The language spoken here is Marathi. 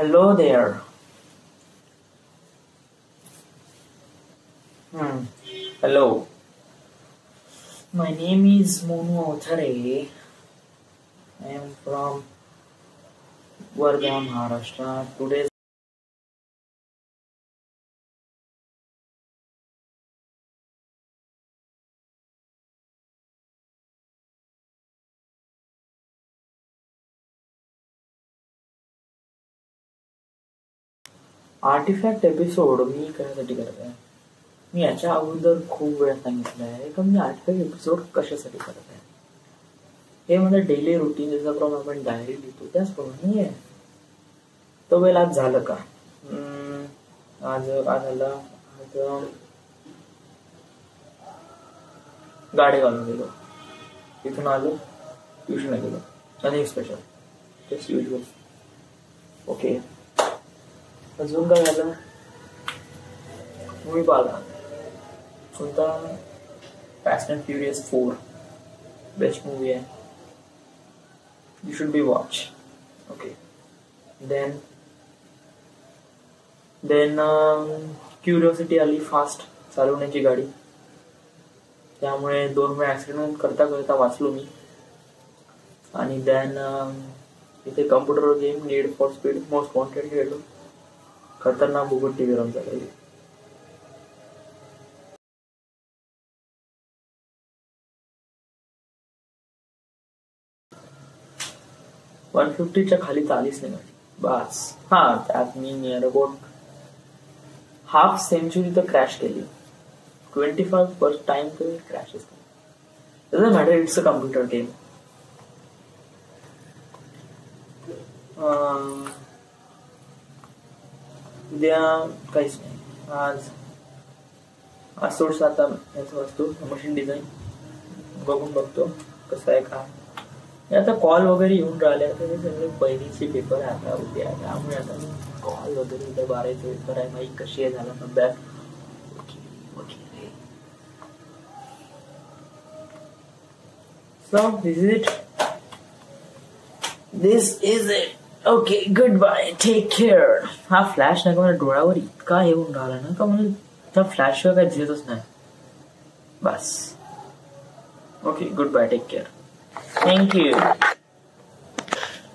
Hello there. Hello. My name is Monu Authare. I am from Wardha, Maharashtra. Today's artifact episode मी कशासाठी करत आहे? मी याच्या अगोदर खूप वेळा सांगितलं आहे का मी आर्टिफॅक्ट एपिसोड कशासाठी करत आहे. हे माझं डेली रुटीन ज्याप्रमाणे आपण डायरी लिहितो त्याचप्रमाणे आहे. तो वेळ आज झालं का? आज झालं. आज गाडी घालून गेलो, तिथून आलो, ट्युशनला गेलो, nothing special, just usual. Okay, अजून काय झालं? मूवी पाहिला. कोणता? Fast and furious 4 best movie आहे. You should be watch. Okay, then curiosity आली फास्ट चालवण्याची गाडी, त्यामुळे 2 वेळा ऍक्सिडेंट करता करता वाचलो मी. आणि देन इथे computer game need for speed most wanted खेळलो. खतरनाक बुगट टीव्ही रन झालेली. $150च्या खाली चालीच नाही गाडी बस. त्यात मी नियर अबाउट हाफ सेंचुरी तर क्रॅश केली. 25 टाइम तर crashes. Doesn't matter, it's a computer game. उद्या काहीच नाही. आज थोडस आता याचं वाचतो, मशीन डिझाईन बघून बघतो कसं आहे का. आता कॉल वगैरे येऊन राहिले. आता हे सगळे पहिलीचे पेपर आहे आता उद्या, त्यामुळे आता कॉल वगैरे उद्या 12चे पेपर आहे. माहिती कशी आहे झाला अभ्यास. So this is it. Okay, goodbye, take care. हा फ्लॅश नाही का मला डोळ्यावर इतका येऊन राहिला ना का मला त्या फ्लॅश शिवाय काही दिसतच नाही बस. Okay, good bye, take care, thank you.